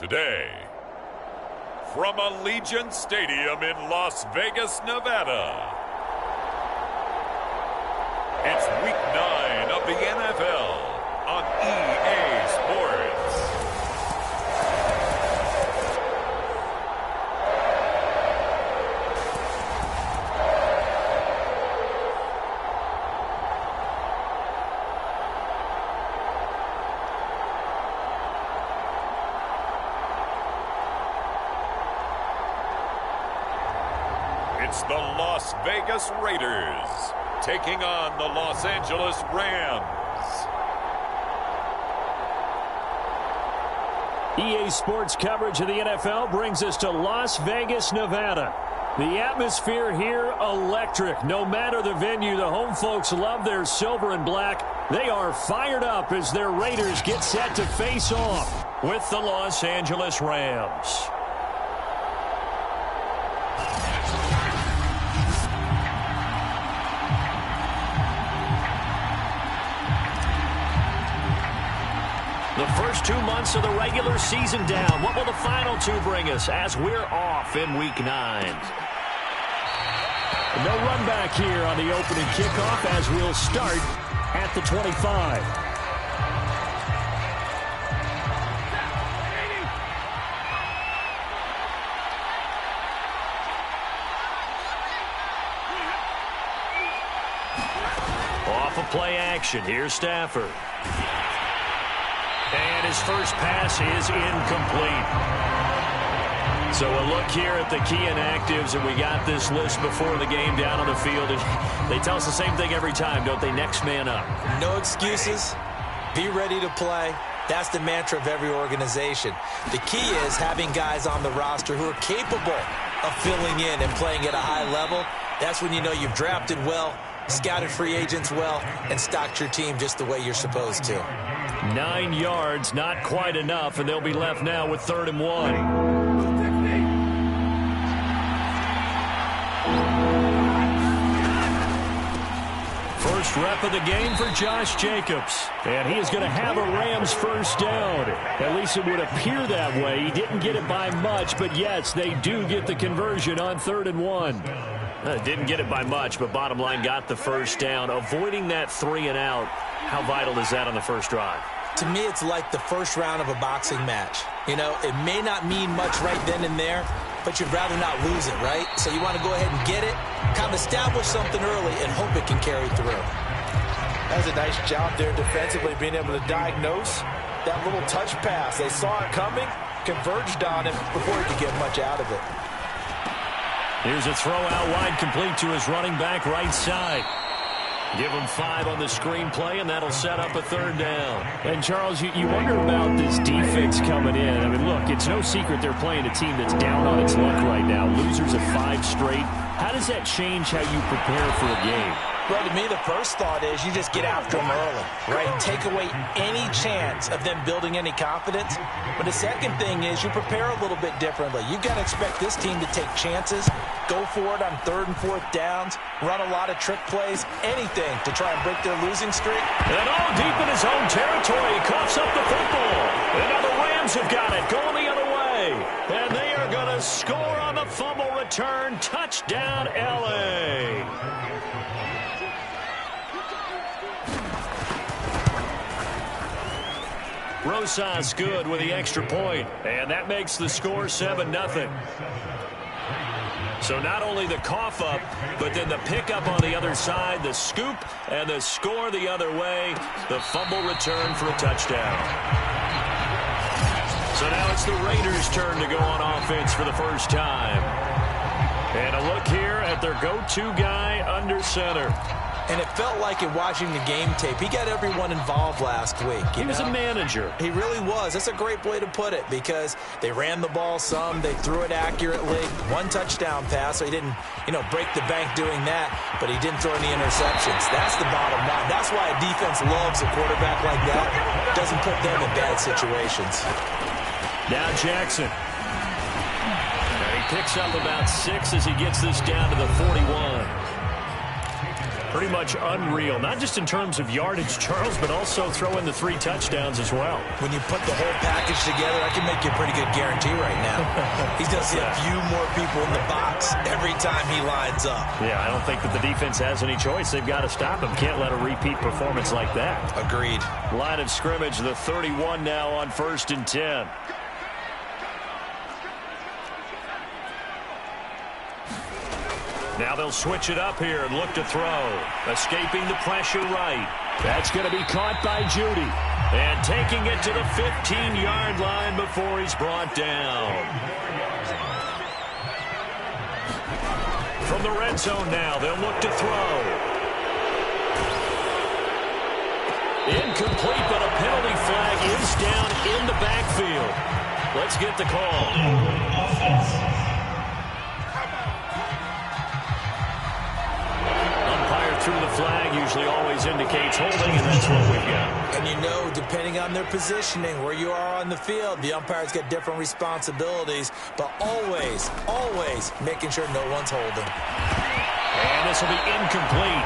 Today, from Allegiant Stadium in Las Vegas, Nevada, it's Week 9 of the NFL on EA Sports. It's the Las Vegas Raiders taking on the Los Angeles Rams. EA Sports coverage of the NFL brings us to Las Vegas, Nevada. The atmosphere here, electric. No matter the venue, the home folks love their silver and black. They are fired up as their Raiders get set to face off with the Los Angeles Rams. The first 2 months of the regular season down. What will the final two bring us as we're off in Week 9? No run back here on the opening kickoff as we'll start at the 25. Off of play action. Here's Stafford. And his first pass is incomplete. So a look here at the key inactives, and we got this list before the game down on the field. They tell us the same thing every time, don't they? Next man up. No excuses. Be ready to play. That's the mantra of every organization. The key is having guys on the roster who are capable of filling in and playing at a high level. That's when you know you've drafted well, scouted free agents well, and stocked your team just the way you're supposed to. 9 yards, not quite enough, and they'll be left now with 3rd and 1. First rep of the game for Josh Jacobs. And he is going to have a Rams first down. At least it would appear that way. He didn't get it by much, but yes, they do get the conversion on 3rd and 1. Didn't get it by much, but bottom line got the first down. Avoiding that 3 and out, how vital is that on the first drive? To me, it's like the first round of a boxing match. You know, it may not mean much right then and there, but you'd rather not lose it, right? So you want to go ahead and get it, kind of establish something early, and hope it can carry through. That was a nice job there defensively, being able to diagnose that little touch pass. They saw it coming, converged on him before he could get much out of it. Here's a throw out wide, complete to his running back right side. Give him 5 on the screenplay, and that'll set up a 3rd down. And, Charles, you wonder about this defense coming in. I mean, look, it's no secret they're playing a team that's down on its luck right now. Losers of 5 straight. How does that change how you prepare for a game? Well, to me, the first thought is you just get after them early, right? Take away any chance of them building any confidence. But the second thing is you prepare a little bit differently. You've got to expect this team to take chances, go for it on 3rd and 4th downs, run a lot of trick plays, anything to try and break their losing streak. And all deep in his own territory, he coughs up the football. And now the Rams have got it, going the other way. And they are going to score on the fumble return. Touchdown, L.A. Rosas good with the extra point, and that makes the score 7-0. So not only the cough up, but then the pickup on the other side, the scoop, and the score the other way, the fumble return for a touchdown. So now it's the Raiders' turn to go on offense for the first time. And a look here at their go-to guy under center. And it felt like in watching the game tape, he got everyone involved last week. He was a manager. He really was. That's a great way to put it because they ran the ball some, they threw it accurately. 1 touchdown pass, so he didn't, break the bank doing that, but he didn't throw any interceptions. That's the bottom line. That's why a defense loves a quarterback like that. Doesn't put them in bad situations. Now Jackson. And he picks up about 6 as he gets this down to the 41. Pretty much unreal, not just in terms of yardage, Charles, but also throw in the 3 touchdowns as well. When you put the whole package together, I can make you a pretty good guarantee right now. He's going to see a few more people in the box every time he lines up. Yeah, I don't think that the defense has any choice. They've got to stop him. Can't let a repeat performance like that. Agreed. Line of scrimmage, the 31 now on 1st and 10. Now they'll switch it up here and look to throw. Escaping the pressure right. That's going to be caught by Judy. And taking it to the 15-yard line before he's brought down. From the red zone now, they'll look to throw. Incomplete, but a penalty flag is down in the backfield. Let's get the call. Through the flag usually always indicates holding, and that's what we've got. And you know, depending on their positioning, where you are on the field, the umpires get different responsibilities, but always, always making sure no one's holding. And this will be incomplete.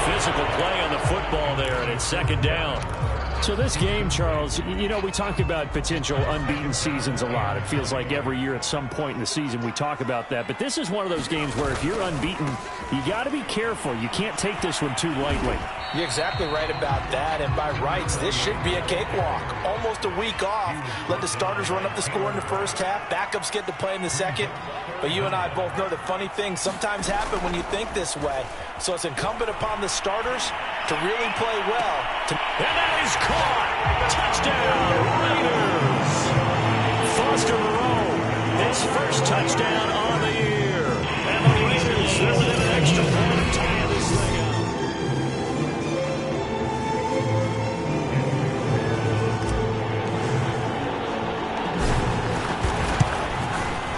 Physical play on the football there, and it's 2nd down. So this game, Charles, you know, we talk about potential unbeaten seasons a lot. It feels like every year at some point in the season we talk about that. But this is one of those games where if you're unbeaten, you got to be careful. You can't take this one too lightly. You're exactly right about that. And by rights, this should be a cakewalk. Almost a week off. Let the starters run up the score in the first half. Backups get to play in the second. But you and I both know that funny things sometimes happen when you think this way. So it's incumbent upon the starters to really play well. And that is caught. Touchdown, Raiders. Foster Moreau, his first touchdown on the year. And the Raiders, they're within an extra point of tying this thing up.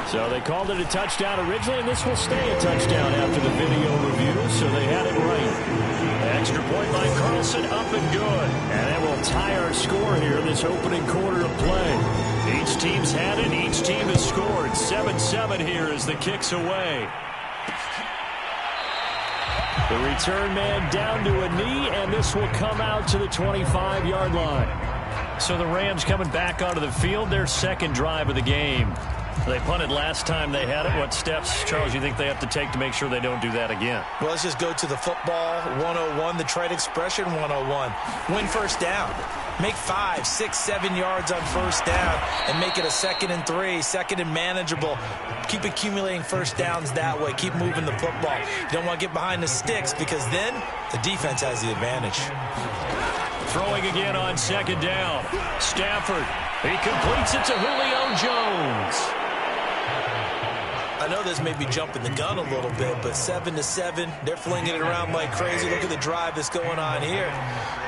So they called it a touchdown originally, and this will stay a touchdown after the video review, so they had it right. Extra point by Carlson, up and good. And it will tie our score here this opening quarter of play. Each team's had it, each team has scored. 7-7 here as the kick's away. The return man down to a knee, and this will come out to the 25-yard line. So the Rams coming back onto the field, their 2nd drive of the game. They punted last time they had it. What steps, Charles, you think they have to take to make sure they don't do that again? Well, let's just go to the football 101, the trade expression 101. Win first down. Make 5, 6, 7 yards on first down and make it a 2nd and 3, 2nd and manageable. Keep accumulating first downs that way. Keep moving the football. You don't want to get behind the sticks because then the defense has the advantage. Throwing again on 2nd down. Stafford. He completes it to Julio Jones. I know this may be jumping the gun a little bit, but 7-7, they're flinging it around like crazy. Look at the drive that's going on here.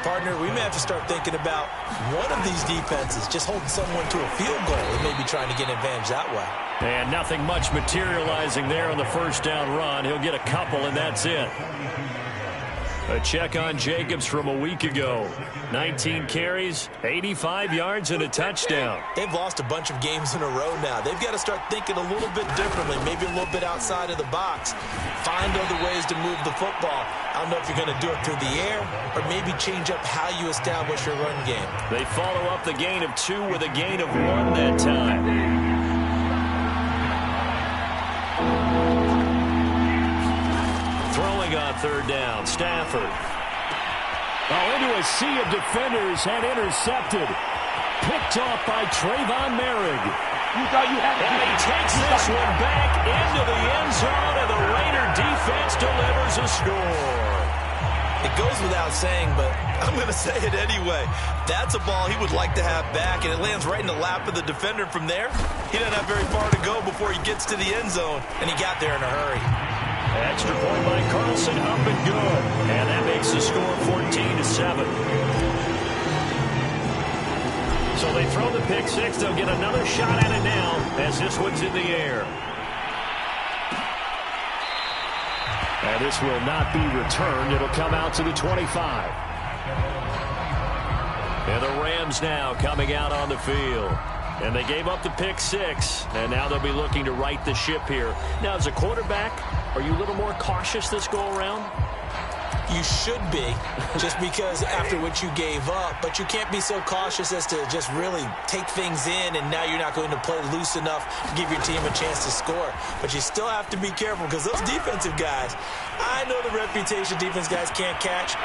Partner, we may have to start thinking about one of these defenses just holding someone to a field goal and maybe trying to get an advantage that way. And nothing much materializing there on the first down run. He'll get a couple, and that's it. A check on Jacobs from a week ago. 19 carries, 85 yards, and a touchdown. They've lost a bunch of games in a row now. They've got to start thinking a little bit differently, maybe a little bit outside of the box. Find other ways to move the football. I don't know if you're going to do it through the air or maybe change up how you establish your run game. They follow up the gain of 2 with a gain of 1 that time. Throwing on 3rd down, Stafford. Into a sea of defenders and intercepted. Picked off by Trayvon Merrick. And he takes this one back into the end zone, and the Raider defense delivers a score. It goes without saying, but I'm going to say it anyway. That's a ball he would like to have back, and it lands right in the lap of the defender. From there, he doesn't have very far to go before he gets to the end zone, and he got there in a hurry. Extra point by Carlson, up and good. And that makes the score 14-7. So they throw the pick 6. They'll get another shot at it now as this one's in the air. And this will not be returned. It'll come out to the 25. And the Rams now coming out on the field. And they gave up the pick 6, and now they'll be looking to right the ship here. Now, as a quarterback, are you a little more cautious this go-around? You should be, just because after what you gave up. But you can't be so cautious as to just really take things in, and now you're not going to play loose enough to give your team a chance to score. But you still have to be careful, because those defensive guys, I know the reputation defense guys can't catch.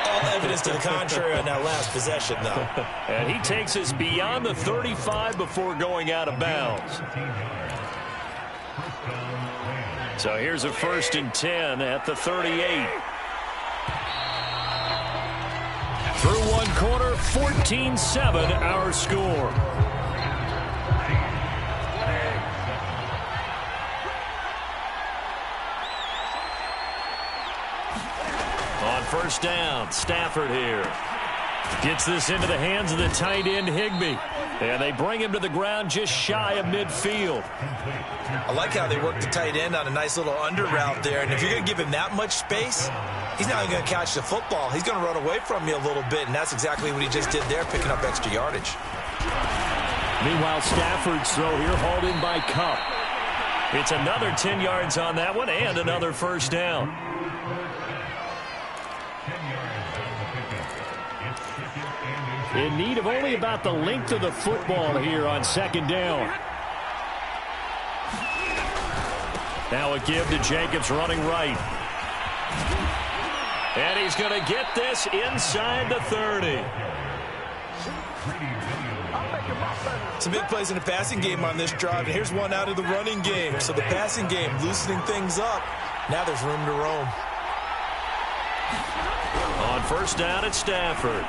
All evidence to the contrary on that last possession, though. And he takes us beyond the 35 before going out of bounds. So here's a 1st and 10 at the 38. Through one quarter, 14-7 our score. On 1st down, Stafford here. Gets this into the hands of the tight end, Higbee. And they bring him to the ground just shy of midfield. I like how they work the tight end on a nice little under route there. And if you're going to give him that much space, he's not even going to catch the football. He's going to run away from you a little bit, and that's exactly what he just did there, picking up extra yardage. Meanwhile, Stafford's throw here hauled in by Kupp. It's another 10 yards on that one and another 1st down. In need of only about the length of the football here on 2nd down. Now a give to Jacobs running right. And he's going to get this inside the 30. Some big plays in the passing game on this drive, and here's one out of the running game. So the passing game loosening things up. Now there's room to roam. On 1st down, it's Stafford.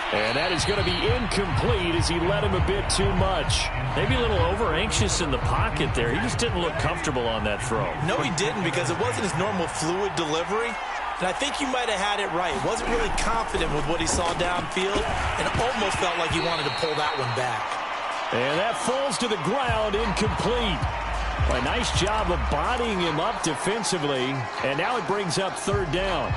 And that is going to be incomplete as he led him a bit too much. Maybe a little over-anxious in the pocket there. He just didn't look comfortable on that throw. No, he didn't, because it wasn't his normal fluid delivery. And I think you might have had it right. Wasn't really confident with what he saw downfield, and almost felt like he wanted to pull that one back. And that falls to the ground, incomplete. A nice job of bodying him up defensively. And now it brings up 3rd down.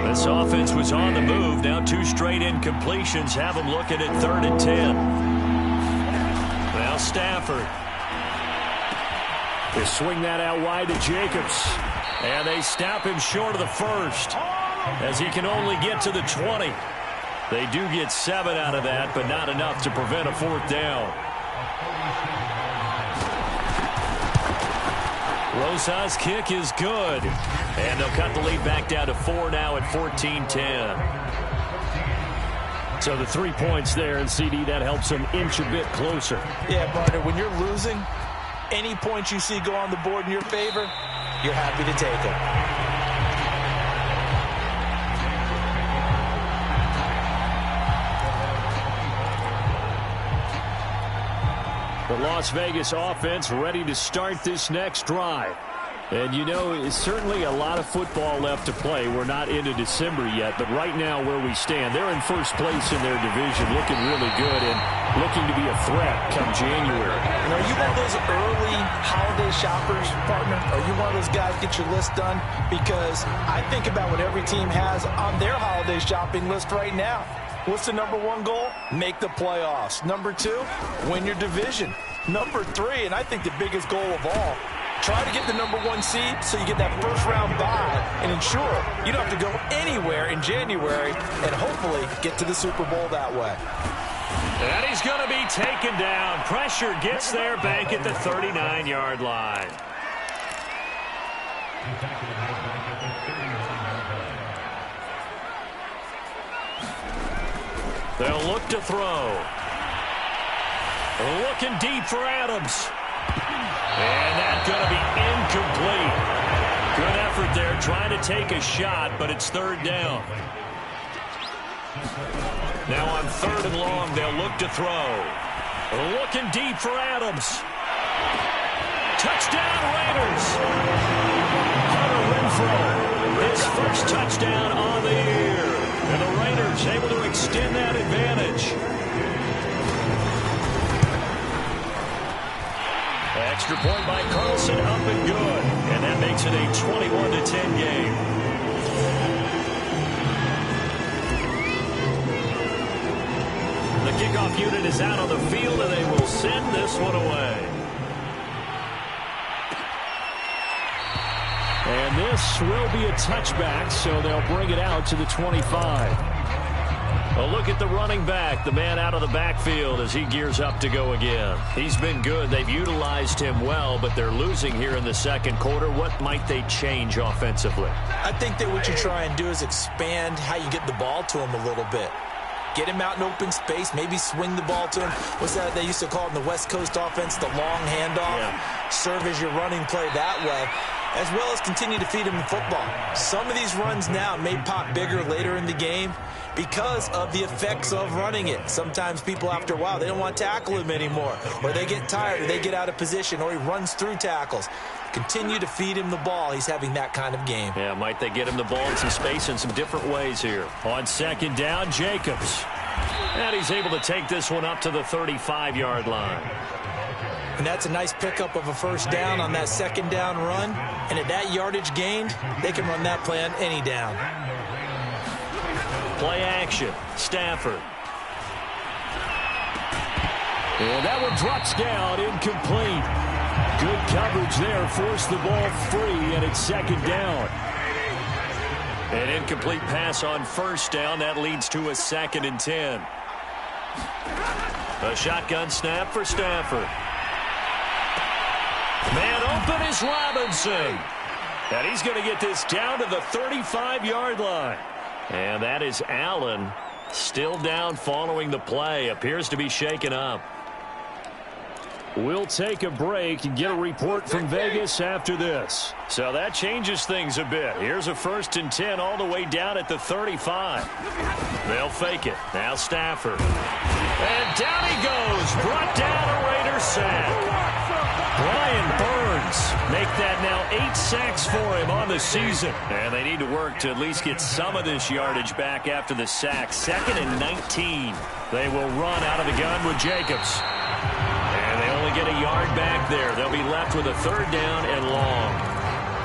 This offense was on the move. Now 2 straight incompletions have them looking at 3rd and 10. Well, Stafford. They swing that out wide to Jacobs. And they stop him short of the 1st as he can only get to the 20. They do get 7 out of that, but not enough to prevent a 4th down. Rosas' kick is good. And they'll cut the lead back down to 4 now at 14-10. So the 3 points there, and CD, that helps them inch a bit closer. Yeah, partner, when you're losing, any points you see go on the board in your favor, you're happy to take them. The Las Vegas offense ready to start this next drive. And, you know, it's certainly a lot of football left to play. We're not into December yet, but right now where we stand, they're in 1st place in their division, looking really good and looking to be a threat come January. And are you one of those early holiday shoppers, partner? Are you one of those guys get your list done? Because I think about what every team has on their holiday shopping list right now. What's the number 1 goal? Make the playoffs. Number 2, win your division. Number 3, and I think the biggest goal of all, try to get the number 1 seed so you get that 1st round bye and ensure you don't have to go anywhere in January and hopefully get to the Super Bowl that way. And he's going to be taken down. Pressure gets there back at the 39-yard line. They'll look to throw. Looking deep for Adams. And that's going to be incomplete. Good effort there trying to take a shot, but it's 3rd down. Now on 3rd and long, they'll look to throw. Looking deep for Adams. Touchdown, Raiders. Hunter Renfrow, his 1st touchdown on the year. And the Raiders able to extend that advantage. Extra point by Carlson, up and good. And that makes it a 21-10 game. The kickoff unit is out on the field, and they will send this one away. And this will be a touchback, so they'll bring it out to the 25. A look at the running back, the man out of the backfield as he gears up to go again. He's been good. They've utilized him well, but they're losing here in the second quarter. What might they change offensively? I think that what you try and do is expand how you get the ball to him a little bit. Get him out in open space, maybe swing the ball to him. What's that they used to call in the West Coast offense, the long handoff? Yeah. Serve as your running play that way, as well as continue to feed him the football. Some of these runs now may pop bigger later in the game because of the effects of running it. Sometimes people, after a while, they don't want to tackle him anymore, or they get tired, or they get out of position, or he runs through tackles. Continue to feed him the ball. He's having that kind of game. Yeah, might they get him the ball in some space in some different ways here. On second down, Jacobs. And he's able to take this one up to the 35-yard line. And that's a nice pickup of a first down on that second down run. And at that yardage gained, they can run that play on any down. Play action. Stafford. And that one drops down, incomplete. Good coverage there, forced the ball free, and it's second down. An incomplete pass on first down. That leads to a 2nd and 10. A shotgun snap for Stafford. Man open is Robinson. And he's going to get this down to the 35-yard line. And that is Allen, still down following the play. Appears to be shaken up. We'll take a break and get a report from Vegas after this. So that changes things a bit. Here's a 1st and 10 all the way down at the 35. They'll fake it. Now Stafford. And down he goes. Brought down a Raider sack. Brian Burns make that now 8 sacks for him on the season. And they need to work to at least get some of this yardage back after the sack. 2nd and 19. They will run out of the gun with Jacobs. And they only get a yard back there. They'll be left with a 3rd down and long.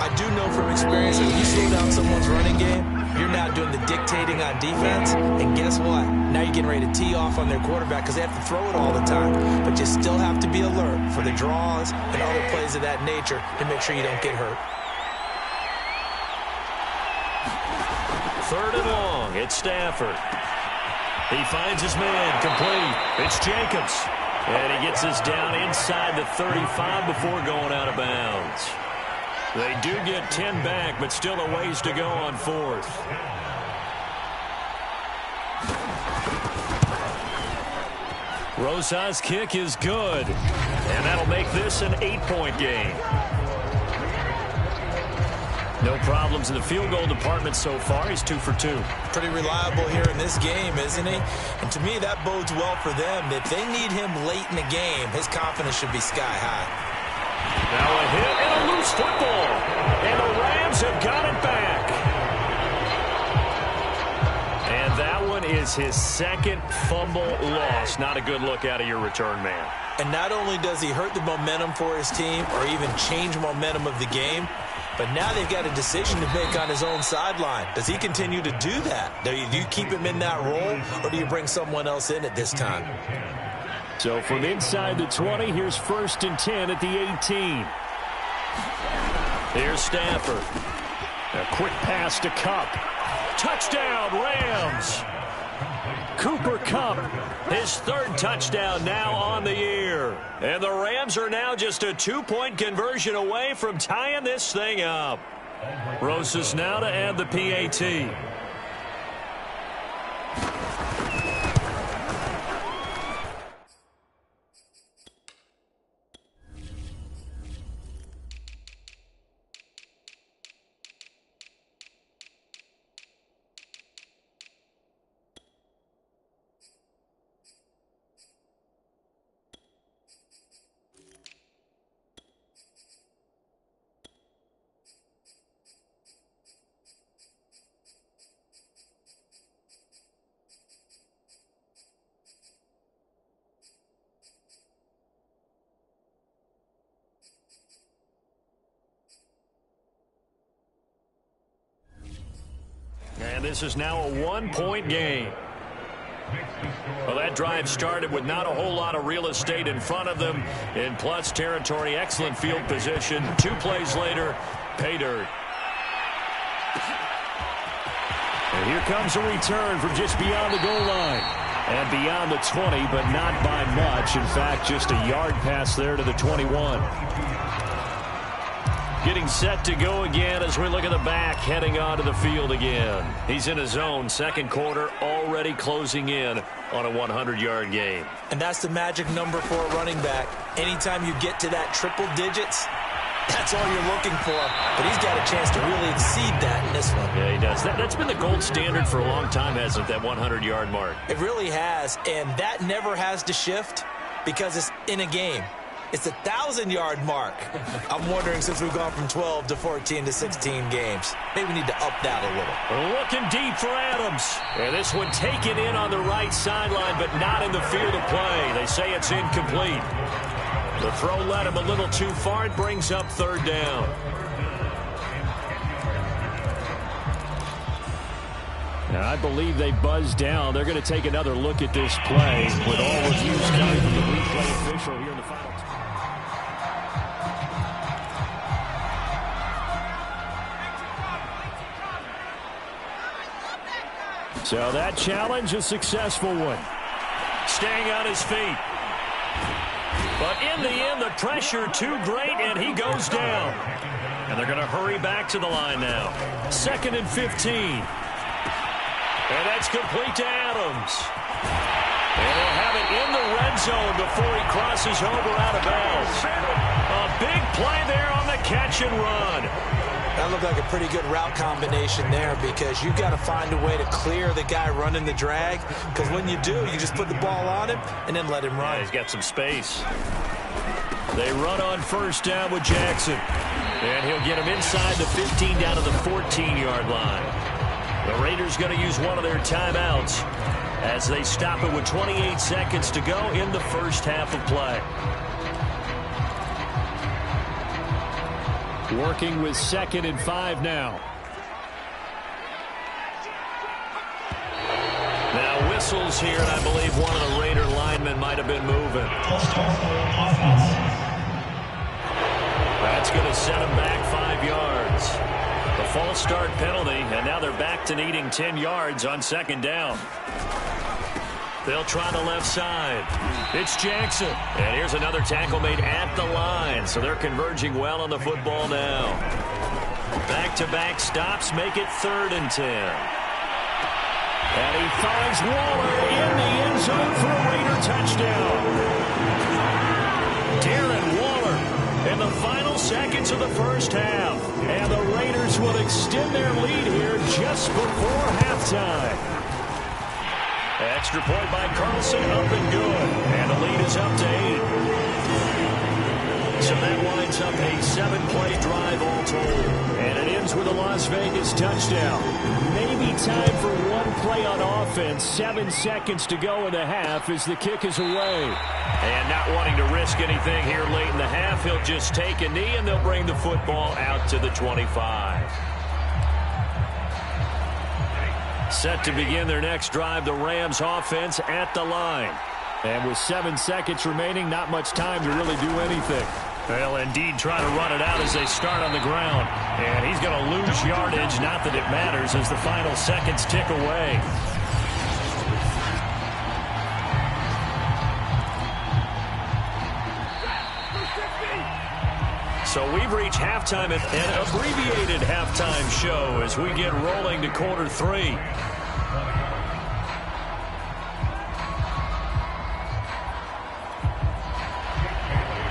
I do know from experience that if you slow down someone's running game, you're now doing the dictating on defense. And guess what? Now you're getting ready to tee off on their quarterback because they have to throw it all the time. But you still have to be alert for the draws and other plays of that nature to make sure you don't get hurt. 3rd and long. It's Stafford. He finds his man. Complete. It's Jacobs. And he gets us down inside the 35 before going out of bounds. They do get 10 back, but still a ways to go on 4th. Rosa's kick is good. And that'll make this an 8-point game. No problems in the field goal department so far. He's 2 for 2. Pretty reliable here in this game, isn't he? And to me, that bodes well for them. If they need him late in the game, his confidence should be sky high. Now a hit and a loose football. And the Rams have got it back. And that one is his 2nd fumble loss. Not a good look out of your return man. And not only does he hurt the momentum for his team or even change momentum of the game, but now they've got a decision to make on his own sideline. Does he continue to do that? Do you keep him in that role, or do you bring someone else in at this time? So from inside the 20, here's 1st and 10 at the 18. Here's Stafford. A quick pass to Kupp. Touchdown, Rams! Cooper Kupp, his 3rd touchdown now on the year. And the Rams are now just a 2-point conversion away from tying this thing up. Rosas now to add the PAT. And this is now a 1-point game. Well, that drive started with not a whole lot of real estate in front of them. In plus territory, excellent field position. 2 plays later, pay dirt. And here comes a return from just beyond the goal line. And beyond the 20, but not by much. In fact, just a yard pass there to the 21. Getting set to go again as we look at the back, heading onto the field again. He's in his own second quarter, already closing in on a 100-yard game. And that's the magic number for a running back. Anytime you get to that triple digits, that's all you're looking for. But he's got a chance to really exceed that in this one. Yeah, he does. That's been the gold standard for a long time, hasn't it, that 100-yard mark? It really has, and that never has to shift because it's in a game. It's a 1,000-yard mark. I'm wondering, since we've gone from 12 to 14 to 16 games, maybe we need to up that a little. Looking deep for Adams. And this one taken in on the right sideline, but not in the field of play. They say it's incomplete. The throw led him a little too far. It brings up third down. Now, I believe they buzzed down. They're going to take another look at this play with all reviews coming from the replay official here in the final. So that challenge, a successful one. Staying on his feet. But in the end, the pressure too great, and he goes down. And they're going to hurry back to the line now. 2nd and 15. And that's complete to Adams. And he'll have it in the red zone before he crosses over out of bounds. A big play there on the catch and run. That looked like a pretty good route combination there because you've got to find a way to clear the guy running the drag, because when you do, you just put the ball on him and then let him run. Yeah, he's got some space. They run on first down with Jackson. And he'll get him inside the 15 down to the 14-yard line. The Raiders going to use one of their timeouts as they stop it with 28 seconds to go in the first half of play. Working with 2nd and 5 now. Now whistles here, and I believe one of the Raider linemen might have been moving. That's going to set him back 5 yards. The false start penalty, and now they're back to needing 10 yards on 2nd down. They'll try the left side. It's Jackson. And here's another tackle made at the line. So they're converging well on the football now. Back-to-back stops make it 3rd and 10. And he finds Waller in the end zone for a Raider touchdown. Darren Waller in the final seconds of the first half. And the Raiders will extend their lead here just before halftime. Extra point by Carlson, up and good. And the lead is up to 8. So that winds up a 7-play drive all told. And it ends with a Las Vegas touchdown. Maybe time for one play on offense. 7 seconds to go in the half as the kick is away. And not wanting to risk anything here late in the half, he'll just take a knee and they'll bring the football out to the 25. Set to begin their next drive, the Rams offense at the line. And with 7 seconds remaining, not much time to really do anything. They'll indeed try to run it out as they start on the ground. And he's going to lose yardage, not that it matters, as the final seconds tick away. So we've reached halftime at an abbreviated halftime show as we get rolling to quarter 3.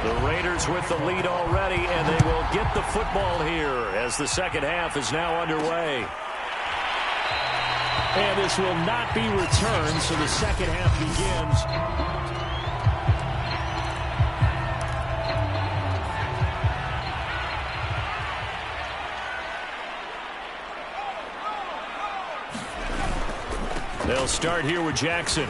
The Raiders with the lead already, and they will get the football here as the second half is now underway. And this will not be returned, so the second half begins. They'll start here with Jackson.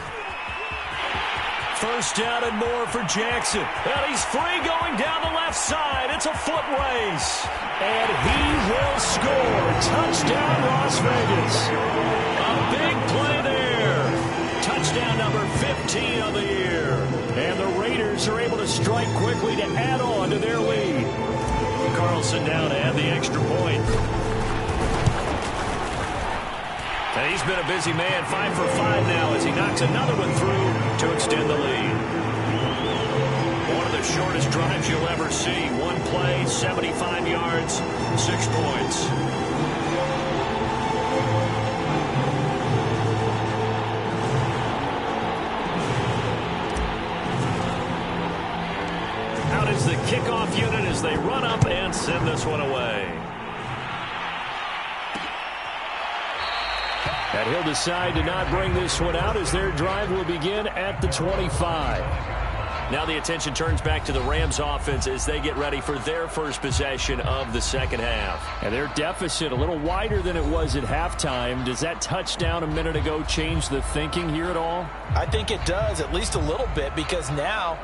First down and more for Jackson. And he's free going down the left side. It's a foot race. And he will score. Touchdown, Las Vegas. A big play there. Touchdown number 15 of the year. And the Raiders are able to strike quickly to add on to their lead. Carlson down to add the extra point. And he's been a busy man, 5 for 5 now as he knocks another one through to extend the lead. One of the shortest drives you'll ever see. One play, 75 yards, 6 points. Out is the kickoff unit as they run up and send this one away. And he'll decide to not bring this one out as their drive will begin at the 25. Now the attention turns back to the Rams offense as they get ready for their first possession of the second half. And their deficit a little wider than it was at halftime. Does that touchdown a minute ago change the thinking here at all? I think it does, at least a little bit, because now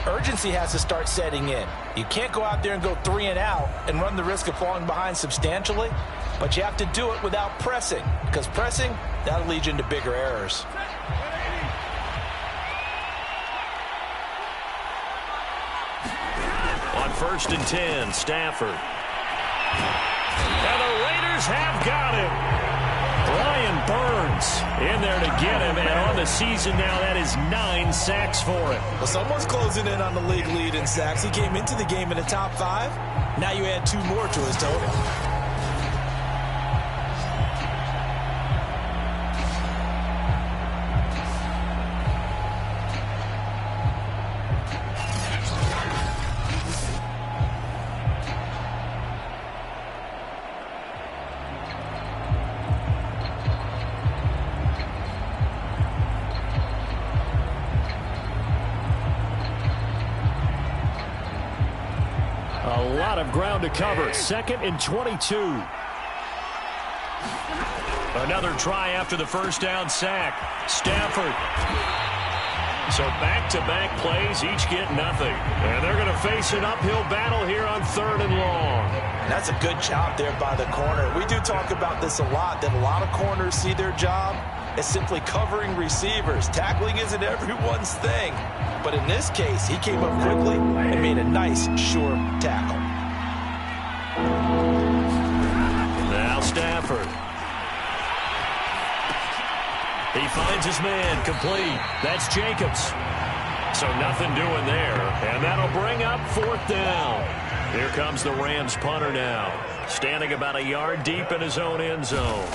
urgency has to start setting in. You can't go out there and go 3 and out and run the risk of falling behind substantially, but you have to do it without pressing, because pressing, that'll lead you into bigger errors. On 1st and 10, Stafford. And the Raiders have got him. Brian Burns in there to get him, and on the season now, that is 9 sacks for him. Well, someone's closing in on the league lead in sacks. He came into the game in the top 5. Now you add 2 more to his total. Ground to cover. 2nd and 22. Another try after the first down sack. Stafford. So back-to-back plays, each get nothing. And they're going to face an uphill battle here on 3rd and long. That's a good job there by the corner. We do talk about this a lot, that a lot of corners see their job as simply covering receivers. Tackling isn't everyone's thing. But in this case, he came up quickly and made a nice, sure tackle. Now Stafford. He finds his man, complete. That's Jacobs. So nothing doing there. And that'll bring up 4th down. Here comes the Rams punter now. Standing about a yard deep in his own end zone.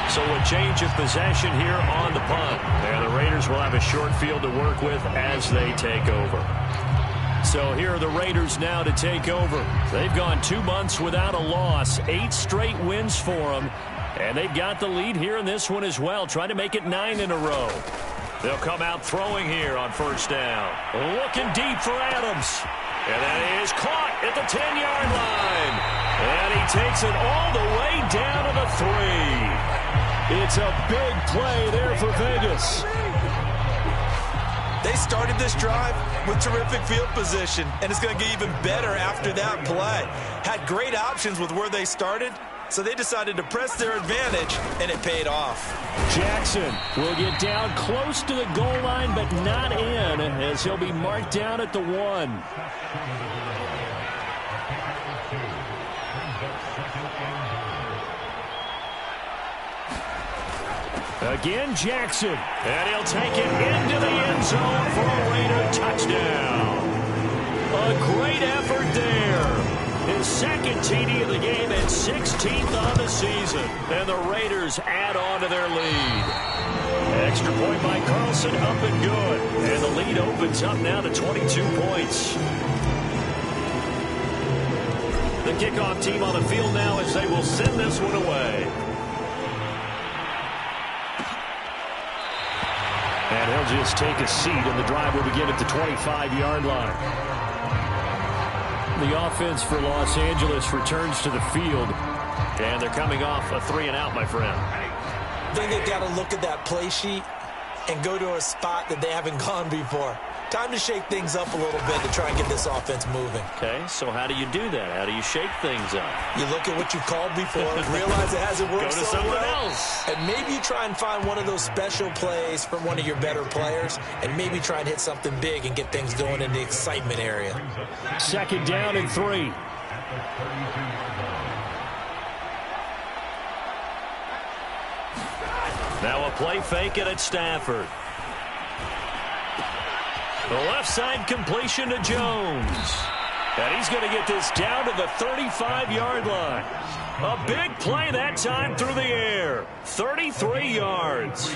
So a change of possession here on the punt. And the Raiders will have a short field to work with as they take over. So here are the Raiders now to take over. They've gone 2 months without a loss. 8 straight wins for them. And they've got the lead here in this one as well, trying to make it 9 in a row. They'll come out throwing here on 1st down. Looking deep for Adams. And that is caught at the 10-yard line. And he takes it all the way down to the 3. It's a big play there for Vegas. They started this drive with terrific field position, and it's going to get even better after that play. Had great options with where they started, so they decided to press their advantage, and it paid off. Jackson will get down close to the goal line, but not in, as he'll be marked down at the 1. Again, Jackson. And he'll take it into the end zone for a Raider touchdown. A great effort there. His 2nd TD of the game and 16th on the season. And the Raiders add on to their lead. Extra point by Carlson, up and good. And the lead opens up now to 22 points. The kickoff team on the field now as they will send this one away. And he'll just take a seat, and the drive will begin at the 25-yard line. The offense for Los Angeles returns to the field. And they're coming off a 3-and-out, my friend. I think they've got to look at that play sheet and go to a spot that they haven't gone before. Time to shake things up a little bit to try and get this offense moving. Okay, so how do you do that? How do you shake things up? You look at what you've called before, realize it hasn't worked Go to so something well, else. and maybe you try and find one of those special plays from one of your better players, and maybe try and hit something big and get things going in the excitement area. 2nd down and 3. Now a play fake it at Stafford. The left side completion to Jones. And he's going to get this down to the 35-yard line. A big play that time through the air. 33 yards.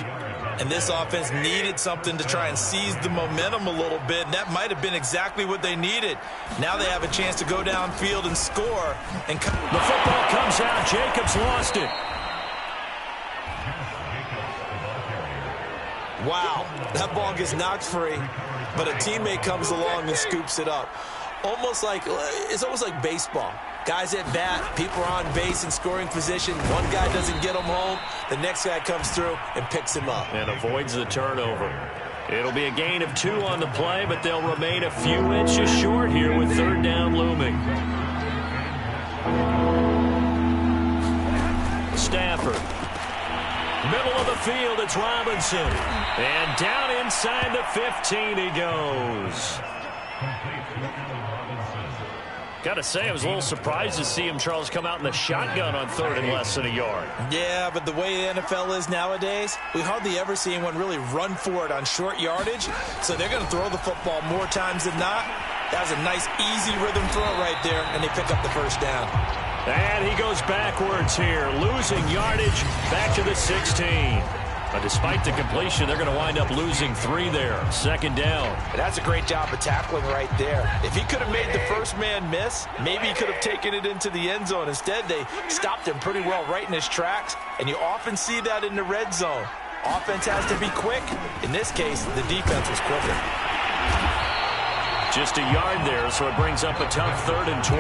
And this offense needed something to try and seize the momentum a little bit, and that might have been exactly what they needed. Now they have a chance to go downfield and score. And the football comes out. Jacobs lost it. Wow, that ball gets knocked free, but a teammate comes along and scoops it up. It's almost like baseball. Guys at bat, people are on base in scoring position. One guy doesn't get him home. The next guy comes through and picks him up. And avoids the turnover. It'll be a gain of 2 on the play, but they'll remain a few inches short here with 3rd down looming. Stafford. Middle of the field, it's Robinson. And down inside the 15 he goes. Got to say, I was a little surprised to see him, Charles, come out in the shotgun on 3rd and less than a yard. Yeah, but the way the NFL is nowadays, we hardly ever see anyone really run for it on short yardage. So they're going to throw the football more times than not. That was a nice, easy rhythm throw right there, and they pick up the 1st down. And he goes backwards here, losing yardage back to the 16. But despite the completion, they're going to wind up losing 3 there. 2nd down. And that's a great job of tackling right there. If he could have made the first man miss, maybe he could have taken it into the end zone. Instead, they stopped him pretty well right in his tracks, and you often see that in the red zone. Offense has to be quick. In this case, the defense was quicker. Just a yard there, so it brings up a tough 3rd and 12.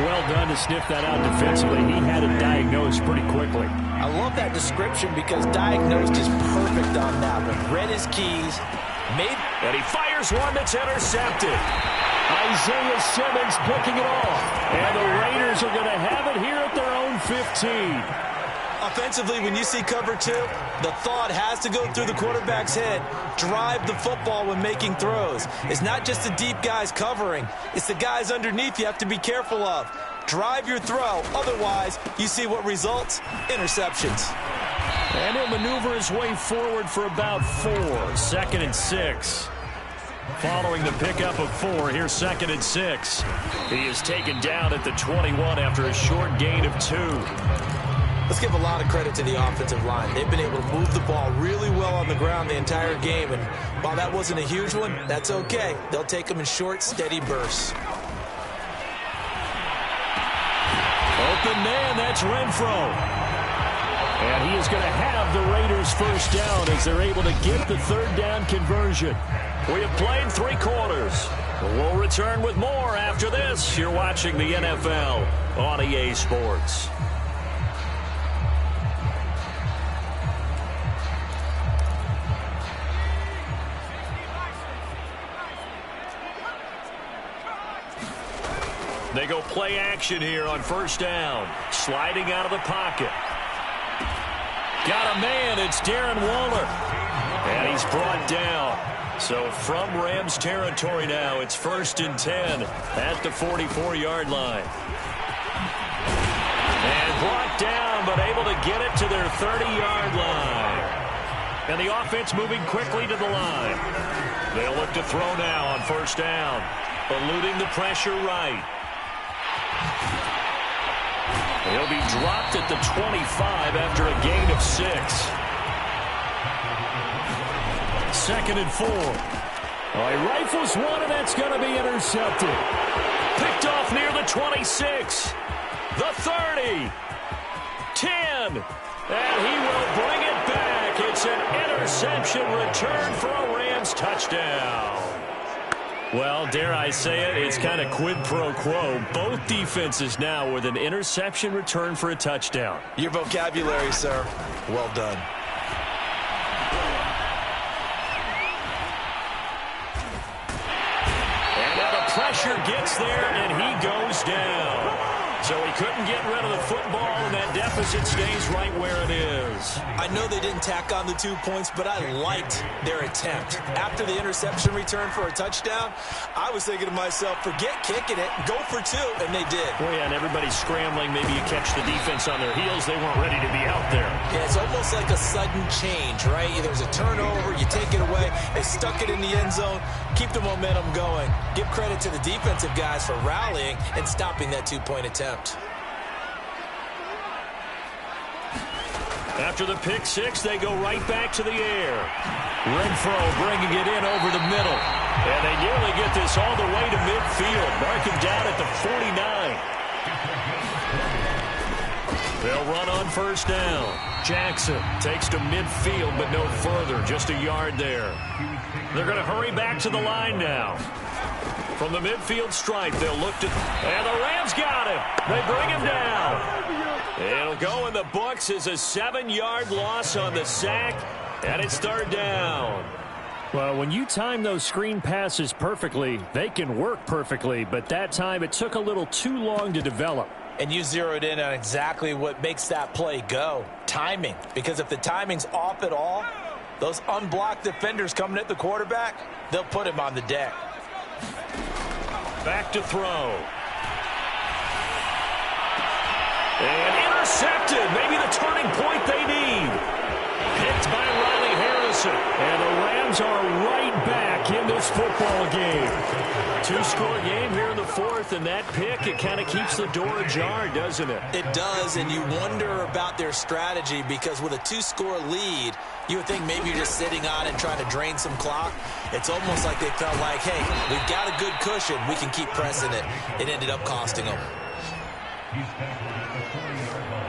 Well done to sniff that out defensively. He had it diagnosed pretty quickly. I love that description because diagnosed is perfect on that one. Read his keys, and he fires one that's intercepted. Isaiah Simmons picking it off. And the Raiders are going to have it here at their own 15. Offensively, when you see cover 2, the thought has to go through the quarterback's head. Drive the football when making throws. It's not just the deep guys covering. It's the guys underneath you have to be careful of. Drive your throw. Otherwise, you see what results? Interceptions. And he'll maneuver his way forward for about 4. 2nd and 6. Following the pickup of 4, here's 2nd and 6. He is taken down at the 21 after a short gain of 2. Let's give a lot of credit to the offensive line. They've been able to move the ball really well on the ground the entire game. And while that wasn't a huge one, that's okay. They'll take them in short, steady bursts. Open man, that's Renfro. And he is going to have the Raiders 1st down as they're able to get the 3rd down conversion. We have played 3 quarters. We'll return with more after this. You're watching the NFL on EA Sports. They go play action here on 1st down. Sliding out of the pocket. Got a man. It's Darren Waller. And he's brought down. So from Rams territory now, it's 1st and 10 at the 44-yard line. And brought down, but able to get it to their 30-yard line. And the offense moving quickly to the line. They'll look to throw now on 1st down. Eluding the pressure right. He'll be dropped at the 25 after a gain of 6. 2nd and 4. He rifles one, and that's going to be intercepted. Picked off near the 26. The 30. 10. And he will bring it back. It's an interception return for a Rams touchdown. Well, dare I say it, it's kind of quid pro quo. Both defenses now with an interception return for a touchdown. Your vocabulary, sir. Well done. gets there, and he goes down. So he couldn't get rid of the football, and that deficit stays right where it is. I know they didn't tack on the 2 points, but I liked their attempt. After the interception return for a touchdown, I was thinking to myself, forget kicking it, go for 2, and they did. Well, yeah, and everybody's scrambling. Maybe you catch the defense on their heels. They weren't ready to be out there. Yeah, it's almost like a sudden change, right? There's a turnover, you take it away, they stuck it in the end zone, keep the momentum going. Give credit to the defensive guys for rallying and stopping that 2-point attempt. After the pick six, they go right back to the air. Renfro bringing it in over the middle. And they nearly get this all the way to midfield. Mark him down at the 49. They'll run on first down. Jackson takes to midfield, but no further. Just a yard there. They're going to hurry back to the line now. From the midfield stripe, they'll look to... And the Rams got him. They bring him down. It'll go in the books as a 7-yard loss on the sack, and it's third down. Well, when you time those screen passes perfectly, they can work perfectly, but that time it took a little too long to develop. And you zeroed in on exactly what makes that play go. Timing. Because if the timing's off at all, those unblocked defenders coming at the quarterback, they'll put him on the deck. Back to throw. And intercepted. Maybe the turning point they need. Picked by Riley Harrison. And the Rams are right back in this football game. 2-score game here in the fourth, and that pick, it kind of keeps the door ajar, doesn't it? It does, and you wonder about their strategy because with a 2-score lead, you would think maybe you're just sitting on it and trying to drain some clock. It's almost like they felt like, hey, we've got a good cushion. We can keep pressing it. It ended up costing them.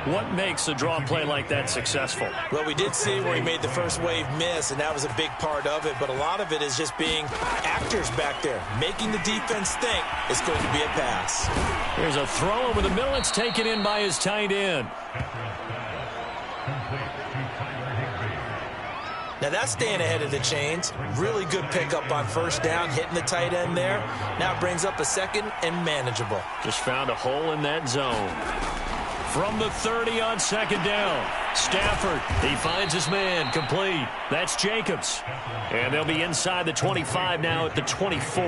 What makes a draw play like that successful? Well, we did see where he made the first wave miss, and that was a big part of it. But a lot of it is just being actors back there, making the defense think it's going to be a pass. There's a throw over the middle. It's taken in by his tight end. Now, that's staying ahead of the chains. Really good pickup on first down, hitting the tight end there. Now it brings up a second and manageable. Just found a hole in that zone. From the 30 on second down, Stafford, he finds his man, complete. That's Jacobs. And they'll be inside the 25 now at the 24.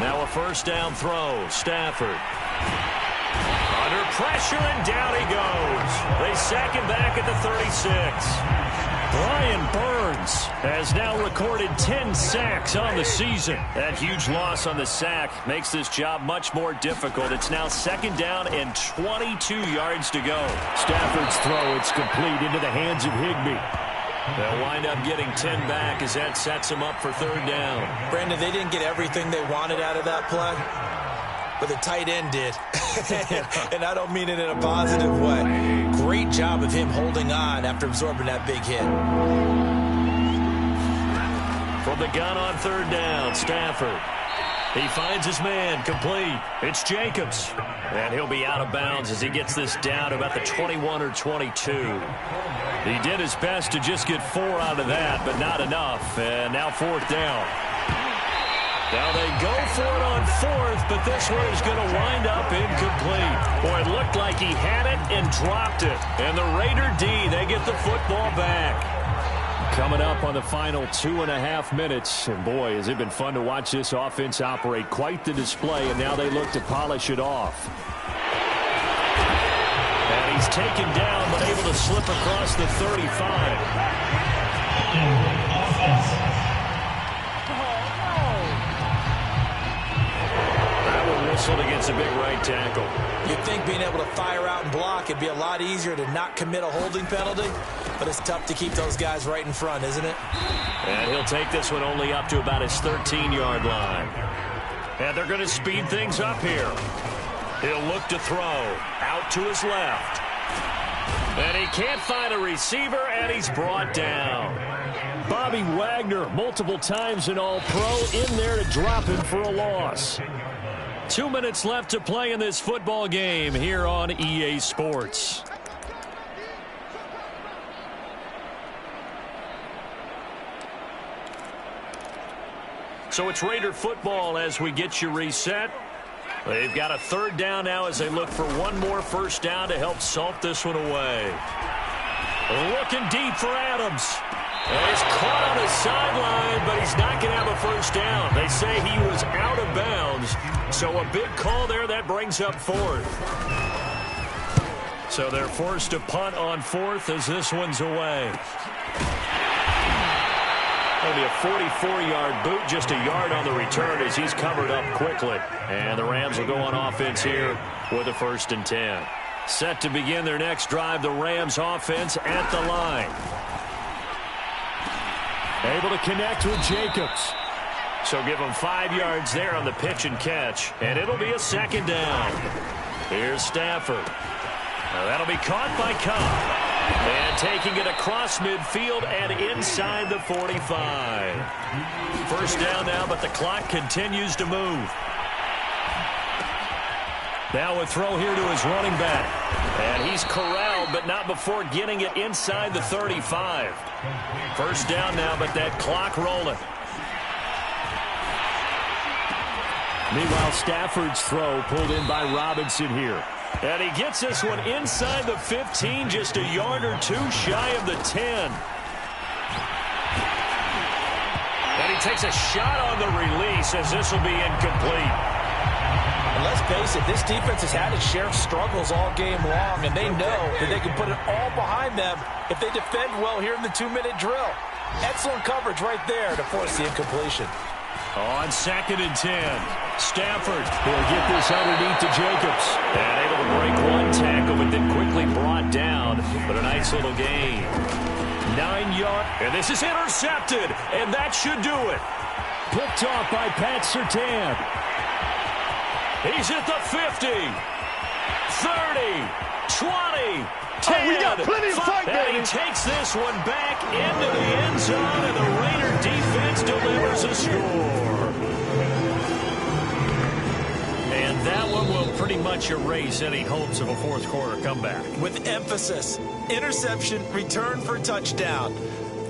Now a first down throw, Stafford. Under pressure, and down he goes. They sack him back at the 36. Brian Burns has now recorded 10 sacks on the season. That huge loss on the sack makes this job much more difficult. It's now second down and 22 yards to go. Stafford's throw, it's complete into the hands of Higbee. They'll wind up getting 10 back as that sets them up for third down. Brandon, they didn't get everything they wanted out of that play, but the tight end did. And I don't mean it in a positive way. Great job of him holding on after absorbing that big hit. From the gun on third down, Stafford. He finds his man, complete. It's Jacobs. And he'll be out of bounds as he gets this down to about the 21 or 22. He did his best to just get 4 out of that, but not enough. And now fourth down. Now they go for it on fourth, but this one is going to wind up incomplete. Boy, it looked like he had it and dropped it. And the Raider D, they get the football back. Coming up on the final 2.5 minutes. And boy, has it been fun to watch this offense operate. Quite the display, and now they look to polish it off. And he's taken down, but able to slip across the 35. Whistled against a big right tackle. You'd think being able to fire out and block, it'd be a lot easier to not commit a holding penalty, but it's tough to keep those guys right in front, isn't it? And he'll take this one only up to about his 13-yard line. And they're going to speed things up here. He'll look to throw out to his left. And he can't find a receiver, and he's brought down. Bobby Wagner, multiple times an All-Pro, in there to drop him for a loss. 2 minutes left to play in this football game here on EA Sports. So it's Raider football as we get you reset. They've got a third down now as they look for one more first down to help salt this one away. Looking deep for Adams. He's caught on his sideline, but he's not going to have a first down. They say he was out of bounds. So a big call there that brings up fourth. So they're forced to punt on fourth as this one's away. That'll be a 44-yard boot, just a yard on the return as he's covered up quickly. And the Rams will go on offense here with a 1st and 10. Set to begin their next drive, the Rams offense at the line. Able to connect with Jacobs. So give him 5 yards there on the pitch and catch. And it'll be a 2nd down. Here's Stafford. Now that'll be caught by Cobb. And taking it across midfield and inside the 45. First down now, but the clock continues to move. Now a throw here to his running back. And he's corralled, but not before getting it inside the 35. First down now, but that clock rolling. Meanwhile, Stafford's throw pulled in by Robinson here. And he gets this one inside the 15, just a yard or two shy of the 10. And he takes a shot on the release as this will be incomplete. And let's face it, this defense has had its share of struggles all game long, and they know that they can put it all behind them if they defend well here in the 2-minute drill. Excellent coverage right there to force the incompletion. On 2nd and 10, Stafford will get this underneath to Jacobs. And able to break one tackle, but then quickly brought down. But a nice little gain. 9 yards. And this is intercepted. And that should do it. Picked off by Pat Surtain. He's at the 50. 30. 20. 10. We got plenty of fight, baby. And he takes this one back into the end zone, and the Raider defense delivers a score. And that one will pretty much erase any hopes of a fourth quarter comeback. With emphasis, interception, return for touchdown.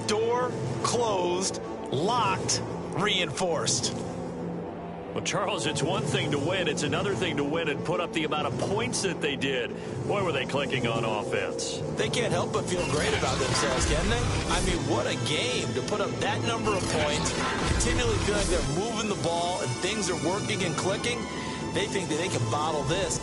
Door closed, locked, reinforced. Well, Charles, it's one thing to win. It's another thing to win and put up the amount of points that they did. Boy, were they clicking on offense. They can't help but feel great about themselves, can they? I mean, what a game to put up that number of points, continually feeling like they're moving the ball and things are working and clicking. They think that they can bottle this